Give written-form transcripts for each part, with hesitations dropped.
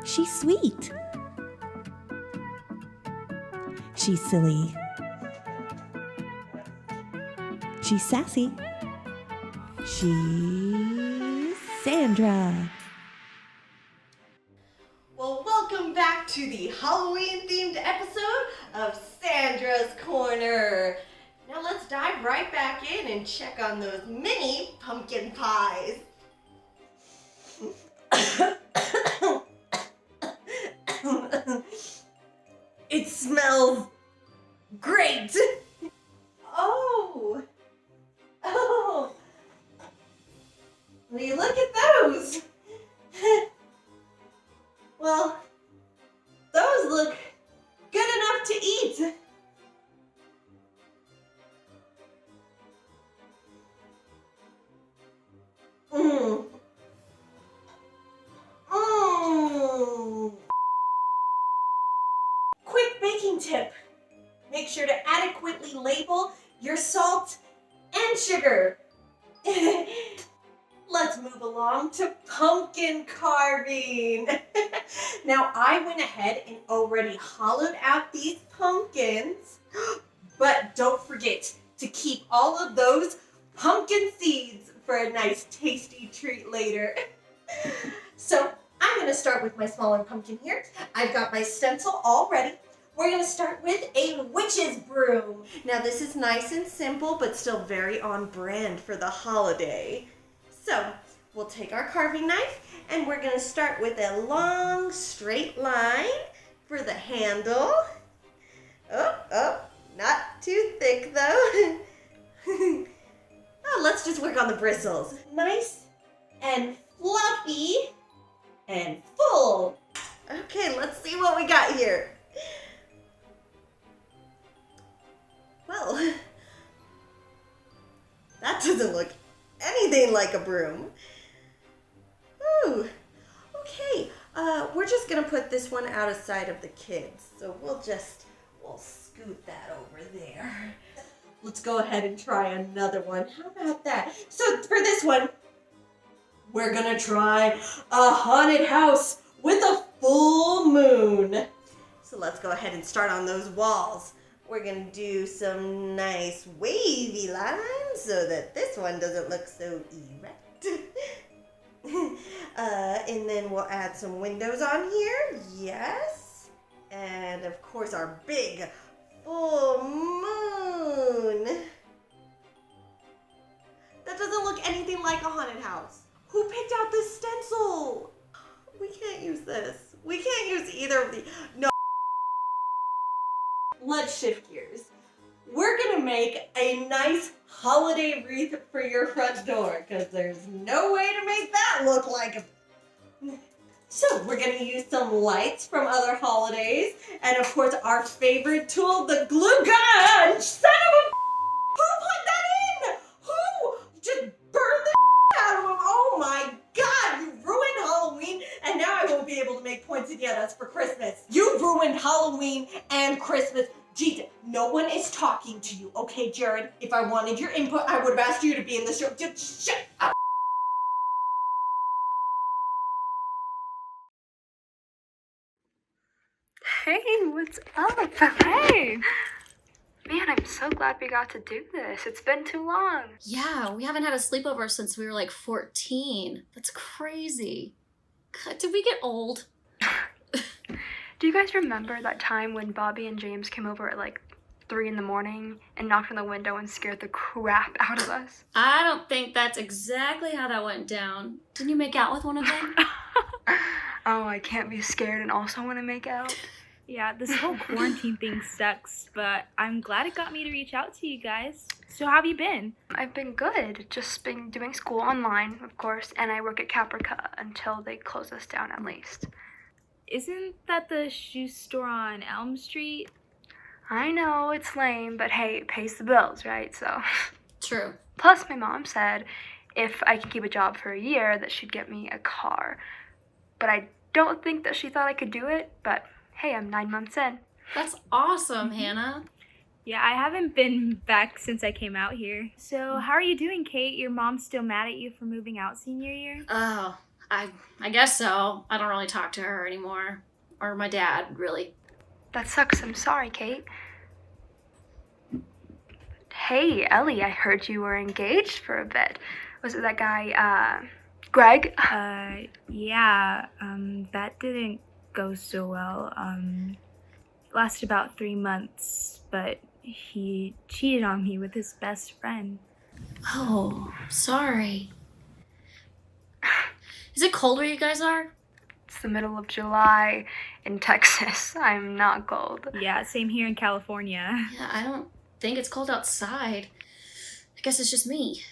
She's sweet. She's silly. She's sassy. She's Sandra. Well, welcome back to the Halloween-themed episode of Sandra's Corner. Now let's dive right back in and check on those mini pumpkin pies. It smells great. Oh. Will you look at those? Well, those look good enough to eat. Mmm. Mmm. Quick baking tip. Make sure to adequately label your salt and sugar. Let's move along to pumpkin carving. Now, I went ahead and already hollowed out these pumpkins, but don't forget to keep all of those pumpkin seeds for a nice tasty treat later. So, I'm gonna start with my smaller pumpkin here. I've got my stencil all ready. We're gonna start with a witch's broom. Now, this is nice and simple, but still very on brand for the holiday. So, we'll take our carving knife and we're going to start with a long straight line for the handle. Oh, not too thick though. Oh, let's just work on the bristles. Nice and fluffy and full. Okay, let's see what we got here. Well, that doesn't look anything like a broom. Ooh, okay. We're just gonna put this one out of sight of the kids. So we'll scoot that over there. Let's go ahead and try another one. How about that? So for this one, we're gonna try a haunted house with a full moon. So let's go ahead and start on those walls. We're going to do some nice wavy lines so that this one doesn't look so erect. And then we'll add some windows on here. Yes. And of course our big full moon. That doesn't look anything like a haunted house. Who picked out this stencil? We can't use this. We can't use either of these. No. Let's shift gears. We're gonna make a nice holiday wreath for your front door because there's no way to make that look like a... So we're gonna use some lights from other holidays and of course our favorite tool, the glue gun. Son of a... Who put that in? Who just burned the out of him? Oh my God, you ruined Halloween and now I won't be able to make points against us for Christmas. You ruined Halloween and Christmas. Jesus, no one is talking to you, okay, Jared? If I wanted your input, I would have asked you to be in the show. Just shut up. Hey, what's up? Hey! Man, I'm so glad we got to do this. It's been too long. Yeah, we haven't had a sleepover since we were like 14. That's crazy. God, did we get old? Do you guys remember that time when Bobby and James came over at like 3 in the morning and knocked on the window and scared the crap out of us? I don't think that's exactly how that went down. Didn't you make out with one of them? Oh, I can't be scared and also want to make out. Yeah, this whole quarantine thing sucks, but I'm glad it got me to reach out to you guys. So how have you been? I've been good. Just been doing school online, of course, and I work at Caprica until they close us down at least. Isn't that the shoe store on Elm Street? I know, it's lame, but hey, it pays the bills, right? So. True. Plus, my mom said if I can keep a job for a year, that she'd get me a car. But I don't think that she thought I could do it, but hey, I'm 9 months in. That's awesome, Hannah. Yeah, I haven't been back since I came out here. So how are you doing, Kate? Your mom's still mad at you for moving out senior year? Oh, I guess so. I don't really talk to her anymore. Or my dad, really. That sucks. I'm sorry, Kate. Hey, Ellie, I heard you were engaged for a bit. Was it that guy, Greg? Yeah, that didn't go so well. It lasted about 3 months, but he cheated on me with his best friend. Oh, sorry. Is it cold where you guys are? It's the middle of July in Texas. I'm not cold. Yeah, same here in California. Yeah, I don't think it's cold outside. I guess it's just me.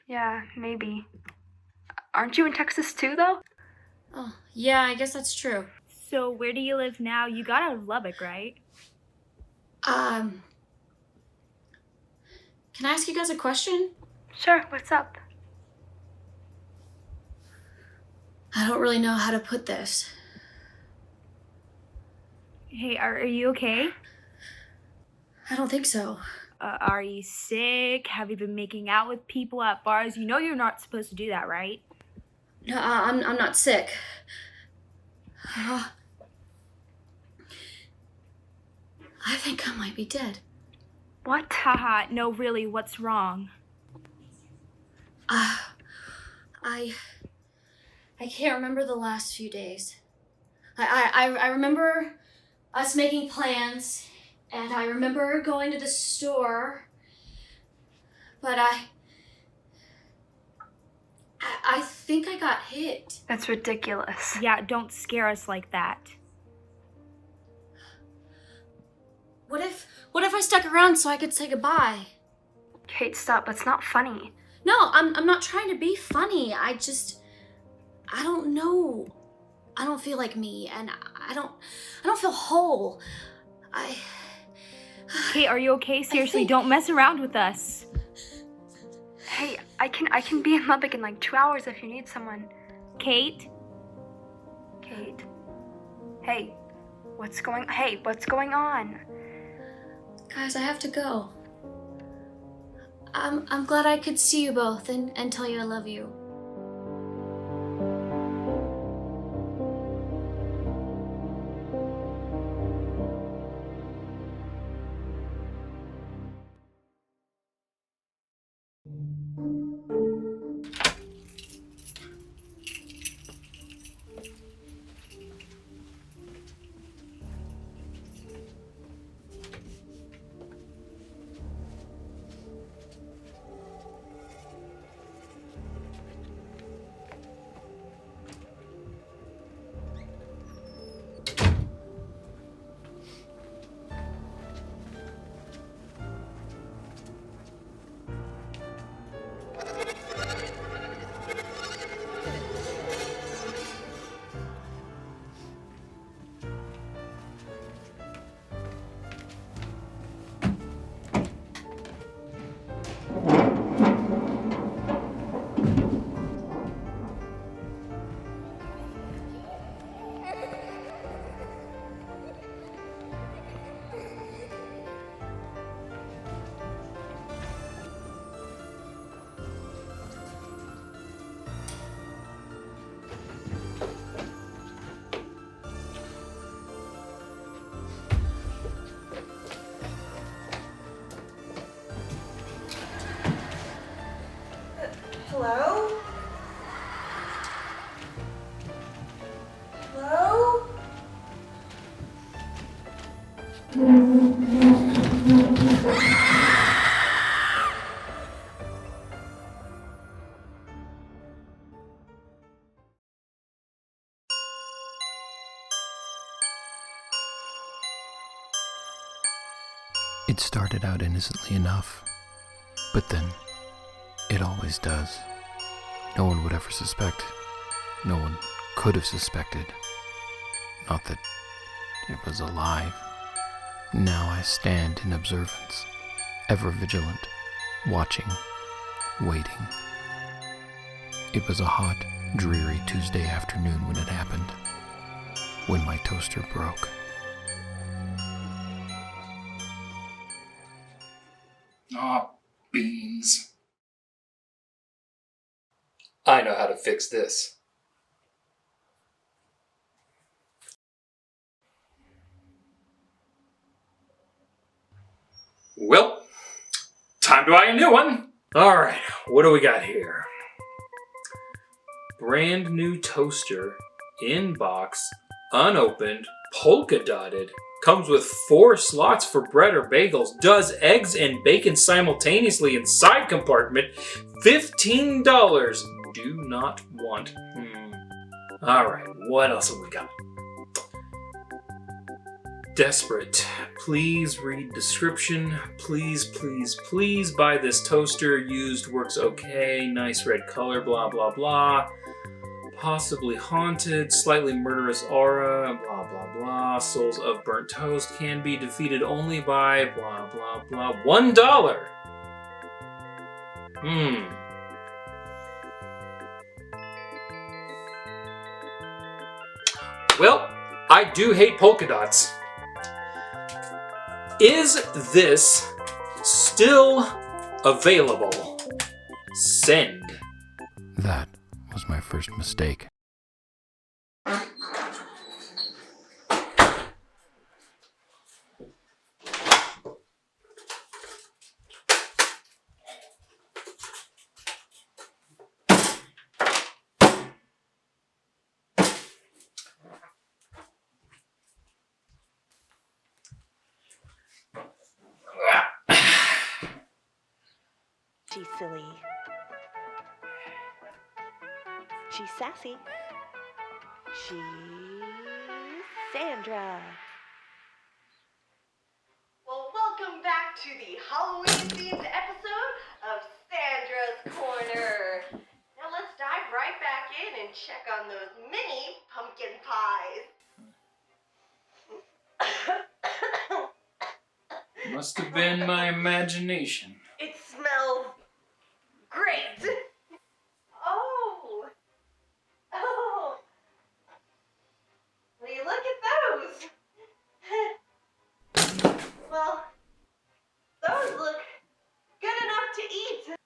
Yeah, maybe. Aren't you in Texas too, though? Oh, yeah, I guess that's true. So where do you live now? You got out of Lubbock, right? Can I ask you guys a question? Sure, what's up? I don't really know how to put this. Hey, are you okay? I don't think so. Are you sick? Have you been making out with people at bars? You know you're not supposed to do that, right? No, I'm not sick. I think I might be dead. What? Haha, no, really, what's wrong? I can't remember the last few days. I remember us making plans, and I remember going to the store, but I think I got hit. That's ridiculous. Yeah, don't scare us like that. What if I stuck around so I could say goodbye? Kate, stop. That's not funny. No, I'm not trying to be funny. I don't know. I don't feel like me, and I don't feel whole. Kate, are you okay? Seriously, don't mess around with us. Hey, I can be in Lubbock in like 2 hours if you need someone. Kate? Kate. Hey, what's going on? Guys, I have to go. I'm glad I could see you both and tell you I love you. Hello? Hello? It started out innocently enough, but then it always does. No one would ever suspect. No one could have suspected. Not that it was alive. Now I stand in observance, ever vigilant, watching, waiting. It was a hot, dreary Tuesday afternoon when it happened, when my toaster broke. Aw, beans. I know how to fix this. Well, time to buy a new one. All right, what do we got here? Brand new toaster, in box, unopened, polka dotted. Comes with 4 slots for bread or bagels. Does eggs and bacon simultaneously in side compartment. $15. Do not want. All right, what else have we got? Desperate. Please read description. Please, please, please buy this toaster. Used, works okay. Nice red color, blah, blah, blah. Possibly haunted, slightly murderous aura, blah, blah, blah. Souls of burnt toast can be defeated only by blah, blah, blah. $1. Well, I do hate polka dots. Is this still available? Send. That was my first mistake. She's silly. She's sassy. She's Sandra. Well, welcome back to the Halloween-themed episode of Sandra's Corner. Now let's dive right back in and check on those mini pumpkin pies. Must have been my imagination. It smells great. Oh. Will you look at those? Well, those look good enough to eat.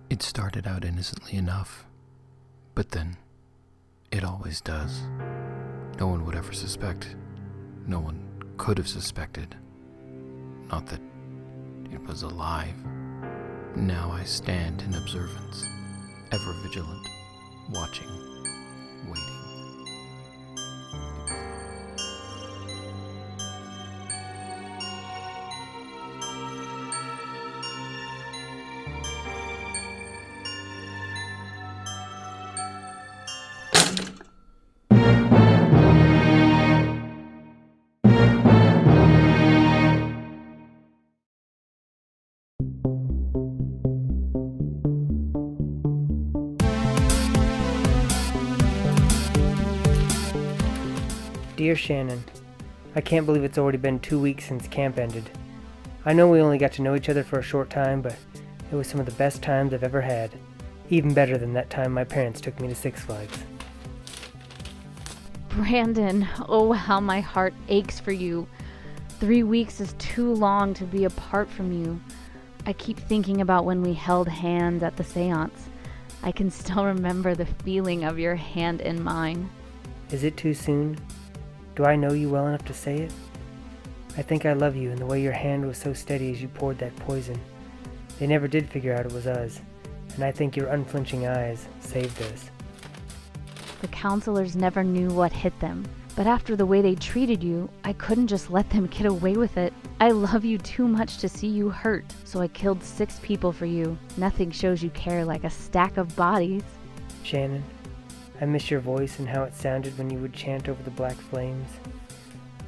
It started out innocently enough, but then it always does. No one would ever suspect. No one could have suspected. Not that it was alive. Now I stand in observance, ever vigilant, watching, waiting. Dear Shannon, I can't believe it's already been 2 weeks since camp ended. I know we only got to know each other for a short time, but it was some of the best times I've ever had. Even better than that time my parents took me to Six Flags. Brandon, oh how my heart aches for you. 3 weeks is too long to be apart from you. I keep thinking about when we held hands at the seance. I can still remember the feeling of your hand in mine. Is it too soon? Do I know you well enough to say it? I think I love you and the way your hand was so steady as you poured that poison. They never did figure out it was us. and I think your unflinching eyes saved us. The counselors never knew what hit them. But after the way they treated you, I couldn't just let them get away with it. I love you too much to see you hurt, so I killed 6 people for you. Nothing shows you care like a stack of bodies. Shannon, I miss your voice and how it sounded when you would chant over the black flames.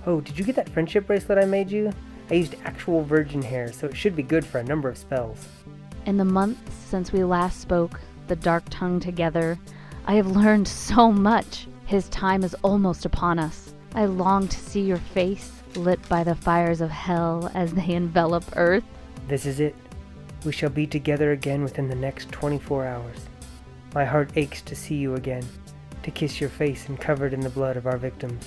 Oh, did you get that friendship bracelet I made you? I used actual virgin hair, so it should be good for a number of spells. In the months since we last spoke, the dark tongue together, I have learned so much. His time is almost upon us. I long to see your face, lit by the fires of hell as they envelop Earth. This is it. We shall be together again within the next 24 hours. My heart aches to see you again, to kiss your face and covered in the blood of our victims.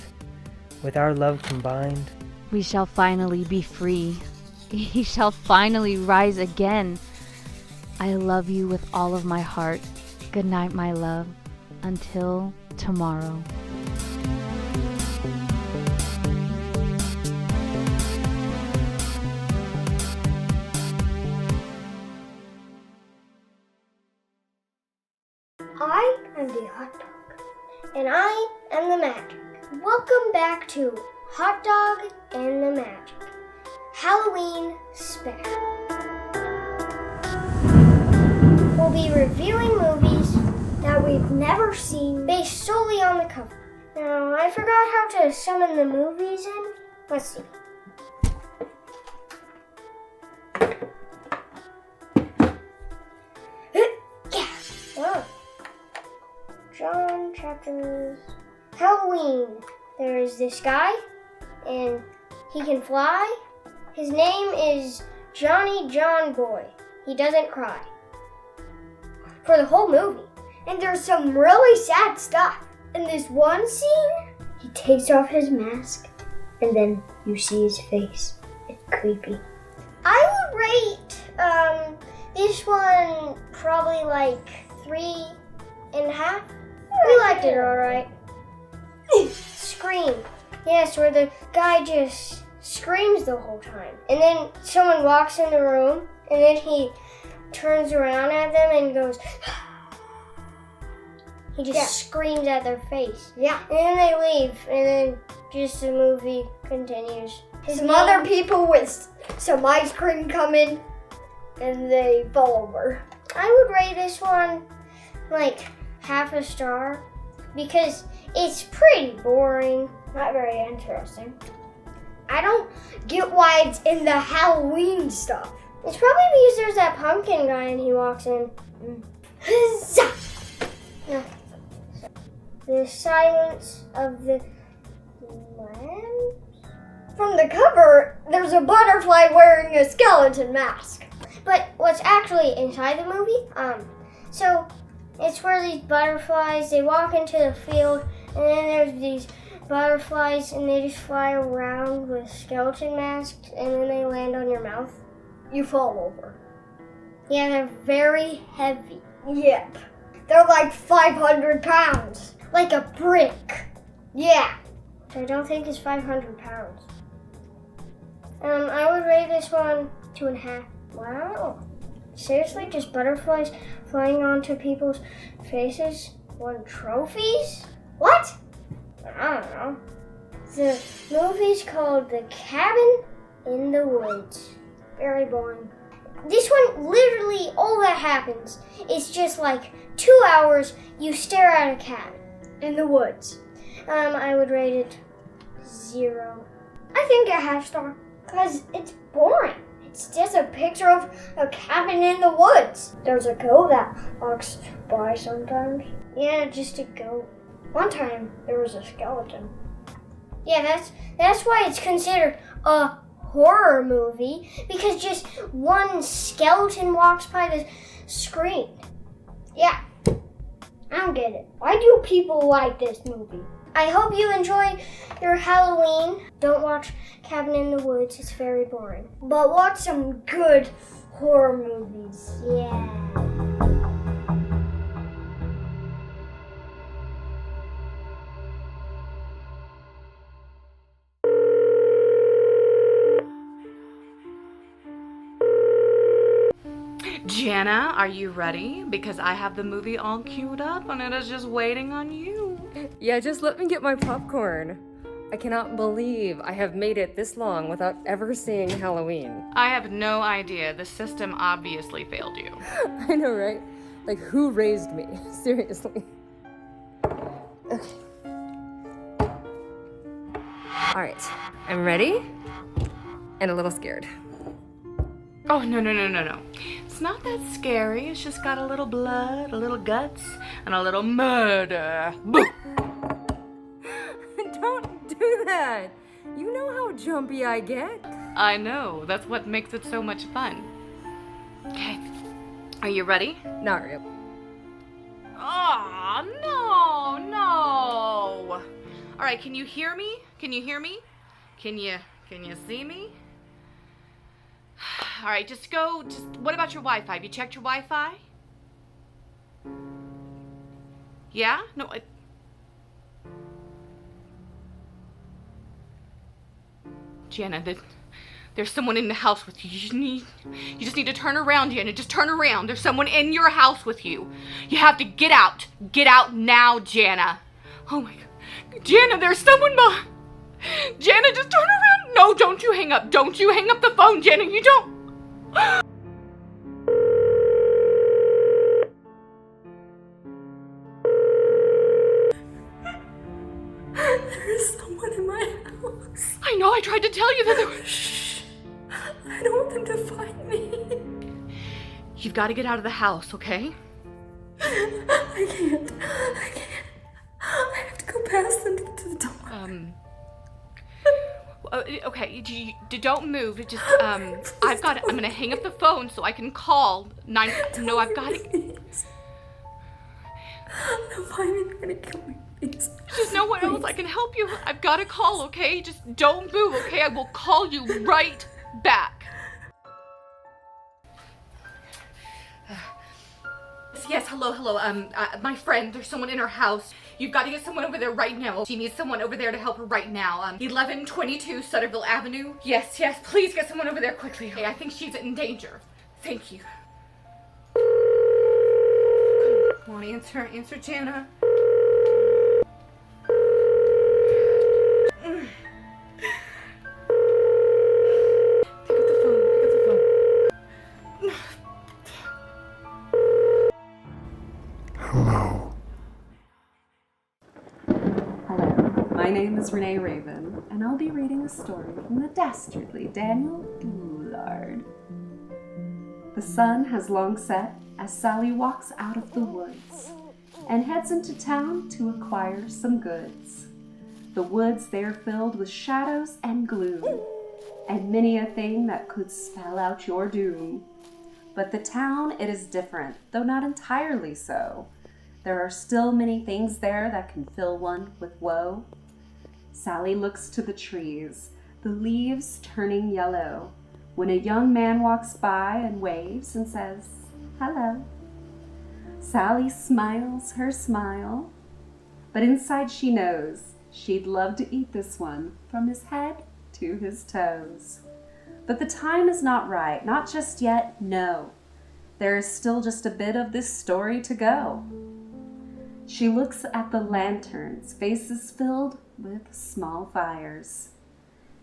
With our love combined, We shall finally be free. He shall finally rise again. I love you with all of my heart. Good night, my love. Until tomorrow. I am the hot dog, and I am the magic. Welcome back to Hot Dog and the Magic Halloween Special. We'll be reviewing movies that we've never seen based solely on the cover. Now, I forgot how to summon the movies in. Let's see. Yeah. Oh. John chapters. Halloween. There is this guy, and he can fly. His name is Johnny John Boy. He doesn't cry. For the whole movie. And there's some really sad stuff. In this one scene, he takes off his mask, and then you see his face. It's creepy. I would rate this one probably like 3.5. We liked it alright. Scream. Yes, where the guy just screams the whole time. And then someone walks in the room, and then he turns around at them and goes... He just screams at their face. Yeah. And then they leave, and then just the movie continues. Some other people with some ice cream come in, and they fall over. I would rate this one like half a star because it's pretty boring. Not very interesting. I don't get why it's in the Halloween stuff. It's probably because there's that pumpkin guy and he walks in. No. The silence of the lambs? From the cover, there's a butterfly wearing a skeleton mask. But what's actually inside the movie? So it's where these butterflies, they walk into the field, and then there's these butterflies, and they just fly around with skeleton masks, and then they land on your mouth. You fall over. Yeah, they're very heavy. Yep. They're like 500 pounds. Like a brick. Yeah. I don't think it's 500 pounds. I would rate this one 2.5. Wow. Seriously, just butterflies flying onto people's faces won trophies? What? I don't know. The movie's called The Cabin in the Woods. Very boring. This one, literally, all that happens is just like 2 hours you stare at a cabin in the woods. I would rate it 0. I think a half star, because it's boring. It's just a picture of a cabin in the woods. There's a goat that walks by sometimes. Yeah, just a goat. One time, there was a skeleton. Yeah, that's why it's considered a horror movie, because just one skeleton walks by the screen. Yeah, I don't get it. Why do people like this movie? I hope you enjoy your Halloween. Don't watch Cabin in the Woods, it's very boring. But watch some good horror movies. Yeah. Jana, are you ready? Because I have the movie all queued up and it is just waiting on you. Yeah, just let me get my popcorn. I cannot believe I have made it this long without ever seeing Halloween. I have no idea. The system obviously failed you. I know, right? Like, who raised me? Seriously. Okay. Alright, I'm ready and a little scared. Oh, no. It's not that scary. It's just got a little blood, a little guts, and a little murder. Boo! Don't do that! You know how jumpy I get. I know. That's what makes it so much fun. Okay. Are you ready? Not real. Oh, no. All right, can you hear me? Can you see me? All right, what about your Wi-Fi? Have you checked your Wi-Fi? Yeah? No, Jana, there's someone in the house with you. You just need to turn around, Jana. Just turn around. There's someone in your house with you. You have to get out. Get out now, Jana. Oh my God. Jana, there's someone behind. Jana, just turn around. No, don't you hang up. Don't you hang up the phone, Jana. You don't. There's someone in my house. I know, I tried to tell you that there was... Shh. I don't want them to find me. You've got to get out of the house, okay? I can't. I have to go past them to the door. Okay, don't move. Just, I'm gonna hang up the phone so I can call 9... No, I've got it. Please. They'll find me. They're gonna kill me. Please. There's no one else I can help you. I've got to call, okay? Just don't move, okay? I will call you right back. Yes, hello. My friend, there's someone in her house. You've got to get someone over there right now. She needs someone over there to help her right now. 1122 Sutterville Avenue. Yes, please get someone over there quickly. Okay, I think she's in danger. Thank you. Come on, answer, Jana. Pick up the phone. Hello. Hello, my name is Renee Raven, and I'll be reading a story from the dastardly Daniel Boulard. The sun has long set as Sally walks out of the woods and heads into town to acquire some goods. The woods they are filled with shadows and gloom, and many a thing that could spell out your doom. But the town, it is different, though not entirely so. There are still many things there that can fill one with woe. Sally looks to the trees, the leaves turning yellow, when a young man walks by and waves and says, "Hello." Sally smiles her smile, but inside she knows she'd love to eat this one from his head to his toes. But the time is not right, not just yet, no. There is still just a bit of this story to go. She looks at the lanterns, faces filled with small fires.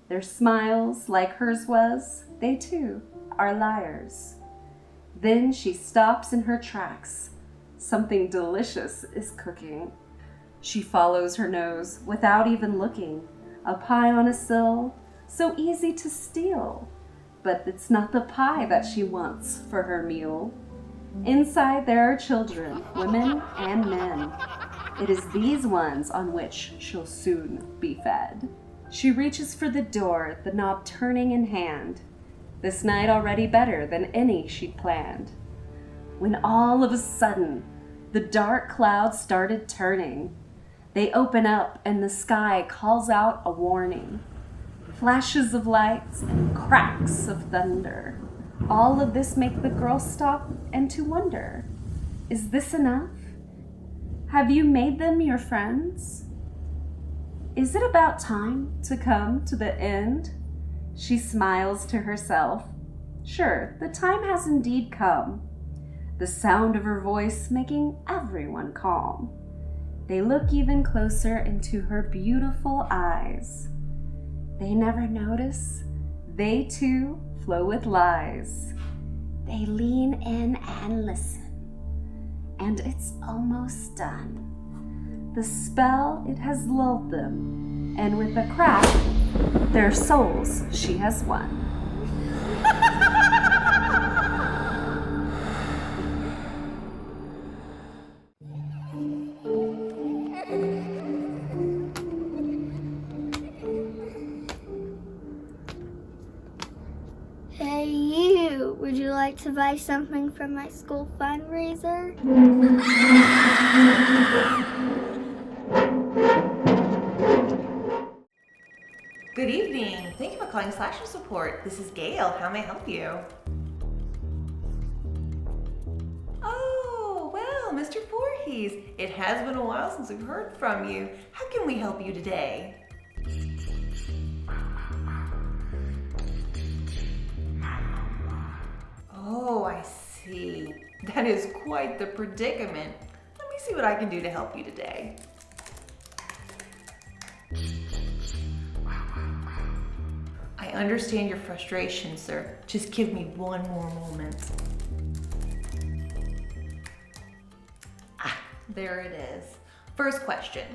Their smiles, like hers was, they too are liars. Then she stops in her tracks. Something delicious is cooking. She follows her nose without even looking. A pie on a sill, so easy to steal. But it's not the pie that she wants for her meal. Inside there are children, women, and men. It is these ones on which she'll soon be fed. She reaches for the door, the knob turning in hand. This night already better than any she'd planned. When all of a sudden, the dark clouds started turning. They open up and the sky calls out a warning. Flashes of lights and cracks of thunder. All of this make the girl stop and to wonder, is this enough? Have you made them your friends? Is it about time to come to the end? She smiles to herself. Sure, the time has indeed come. the sound of her voice making everyone calm. They look even closer into her beautiful eyes. They never notice. They too flow with lies. They lean in and listen. And it's almost done. The spell, it has lulled them. And with a crack, their souls she has won. Hey, you! Would you like to buy something for my school fundraiser? Good evening. Thank you for calling Slasher Support. This is Gail. How may I help you? Oh, well, Mr. Voorhees. It has been a while since we've heard from you. How can we help you today? Oh, I see. That is quite the predicament. Let me see what I can do to help you today. I understand your frustration, sir. Just give me one more moment. There it is. First question.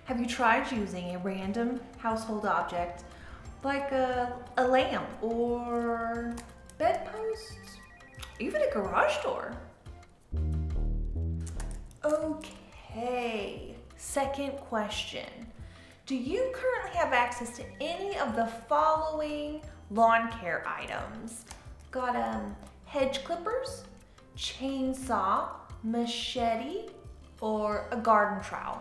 Have you tried using a random household object like a lamp or bedpost? Even a garage door? Okay. Second question. Do you currently have access to any of the following lawn care items? Got hedge clippers, chainsaw, machete, or a garden trowel?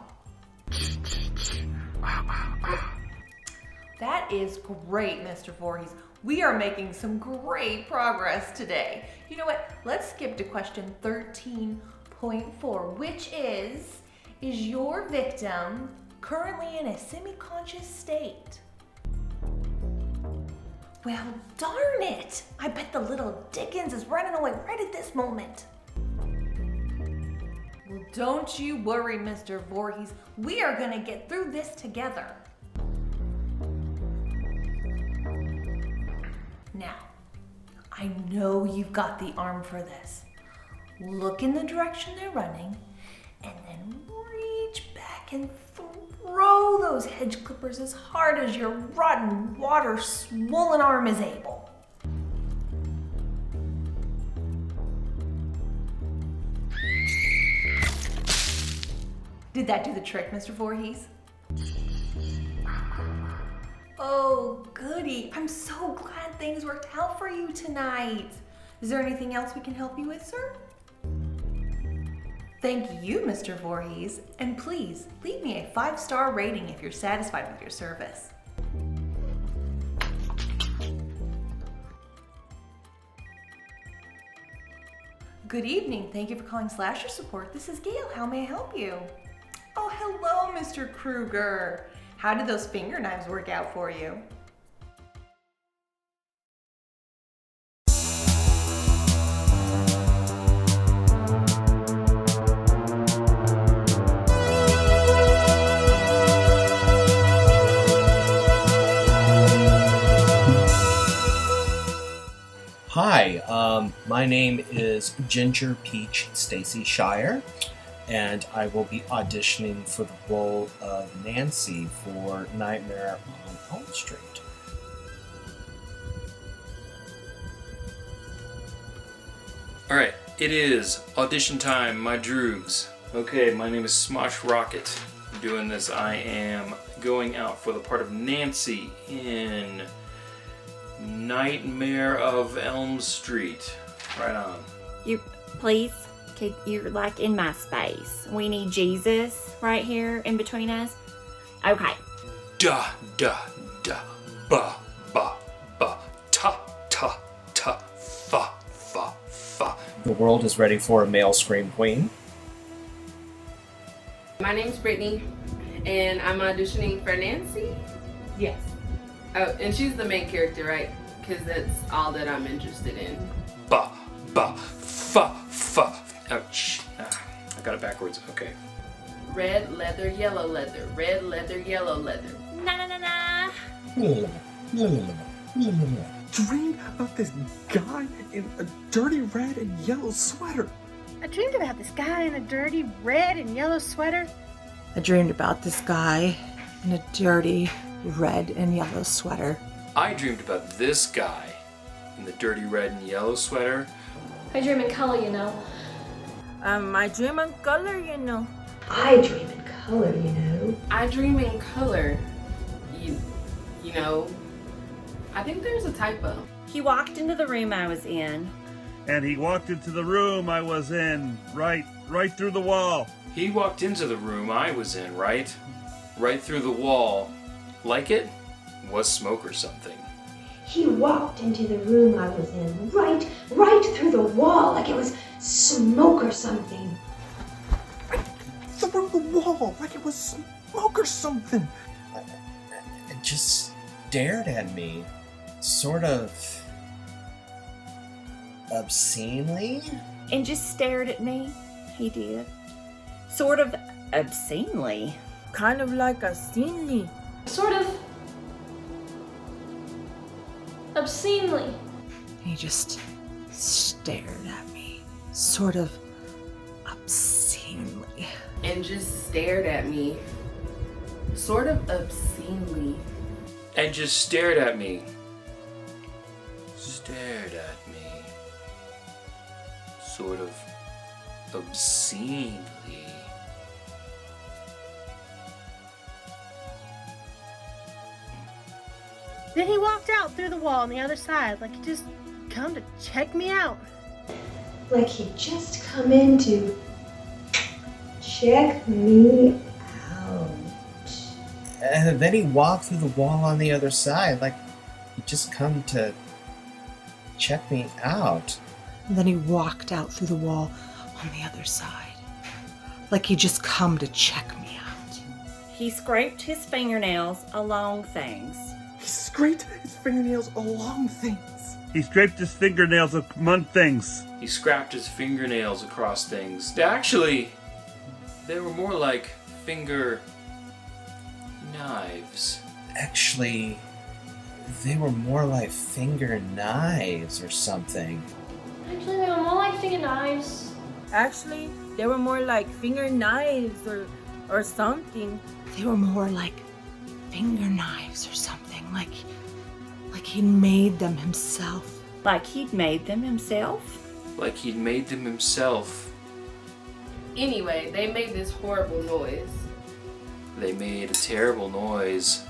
That is great, Mr. Voorhees. We are making some great progress today. You know what? Let's skip to question 13.4, which is your victim currently in a semi-conscious state? Well, darn it! I bet the little Dickens is running away right at this moment. Well, don't you worry, Mr. Voorhees. We are gonna get through this together. Now, I know you've got the arm for this. Look in the direction they're running, and then reach back and throw those hedge clippers as hard as your rotten, water-swollen arm is able. Did that do the trick, Mr. Voorhees? Oh, goody. I'm so glad things worked out for you tonight. Is there anything else we can help you with, sir? Thank you, Mr. Voorhees. And please, leave me a 5-star rating if you're satisfied with your service. Good evening. Thank you for calling Slasher Support. This is Gail. How may I help you? Oh, hello, Mr. Kruger. How did those finger knives work out for you? Hi, my name is Ginger Peach Stacy Shire, and I will be auditioning for the role of Nancy for Nightmare on Elm Street. Alright, it is audition time, my droogs. Okay, my name is Smosh Rocket. I'm doing this. I am going out for the part of Nancy in Nightmare of Elm Street. Right on. You, please, you're like in my space. We need Jesus right here in between us. Okay. Da, da, da, ba, ba, ba, ta, ta, ta, fa, fa, fa. The world is ready for a male scream queen. My name's Brittany, and I'm auditioning for Nancy. Yes. Oh, and she's the main character, right? Because that's all that I'm interested in. Ba, ba, fa, fa. Ouch. I got it backwards. Okay. Red leather, yellow leather. Red leather, yellow leather. Na na na na. Dreamed about this guy in a dirty red and yellow sweater. I dreamed about this guy in a dirty red and yellow sweater. I dreamed about this guy in a dirty red and yellow sweater. I dreamed about this guy in the dirty red and yellow sweater. I dream in color, you know. I dream in color, you know. I dream in color, you know. I dream in color. You know. I think there's a typo. He walked into the room I was in. And he walked into the room I was in, right through the wall. He walked into the room I was in, right through the wall. Like it was smoke or something. He walked into the room I was in, right through the wall, like it was smoke or something. Through the wall, like it was smoke or something. It just stared at me, sort of obscenely. And just stared at me. He did. Sort of obscenely. Kind of like obscenely. Sort of obscenely. He just stared at me, sort of obscenely. And just stared at me, sort of obscenely. And just stared at me. Stared at me. Sort of obscenely. Then he walked out through the wall on the other side, like he just come to check me out. Like he'd just come in to check me out. And then he walked through the wall on the other side, like he'd just come to check me out. And then he walked out through the wall on the other side, like he'd just come to check me out. He scraped his fingernails along things. He scraped his fingernails along things. He scraped his fingernails among things. He scrapped his fingernails across things. Actually, they were more like finger knives. Actually, they were more like finger knives or something. Actually, they were more like finger knives. Actually, they were more like finger knives or something. They were more like finger knives or something, like he'd made them himself. Like he'd made them himself? Like he'd made them himself. Anyway, they made this horrible noise. They made a terrible noise.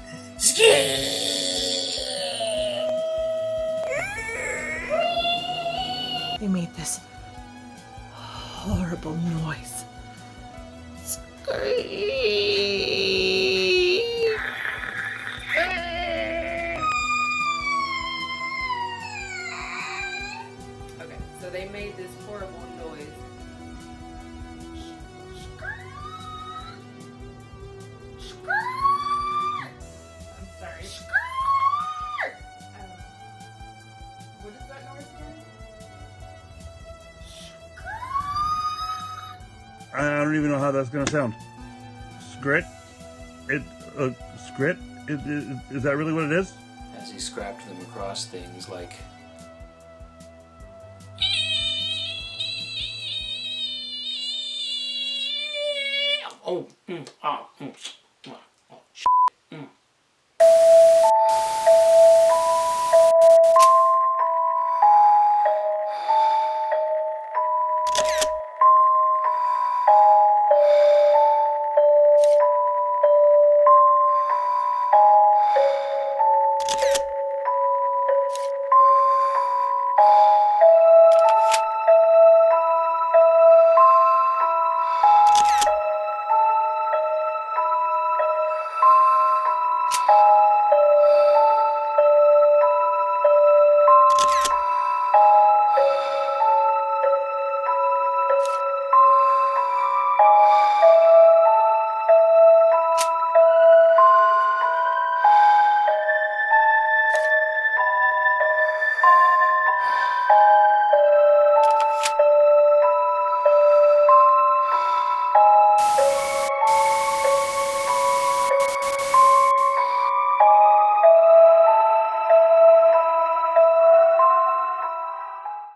They made this horrible noise. Okay, so they made this horrible noise. I'm sorry. What is that noise again? I don't even know how that's gonna sound. Scrit? Scrit? Is that really what it is? As he scrapped them across things like... Oh,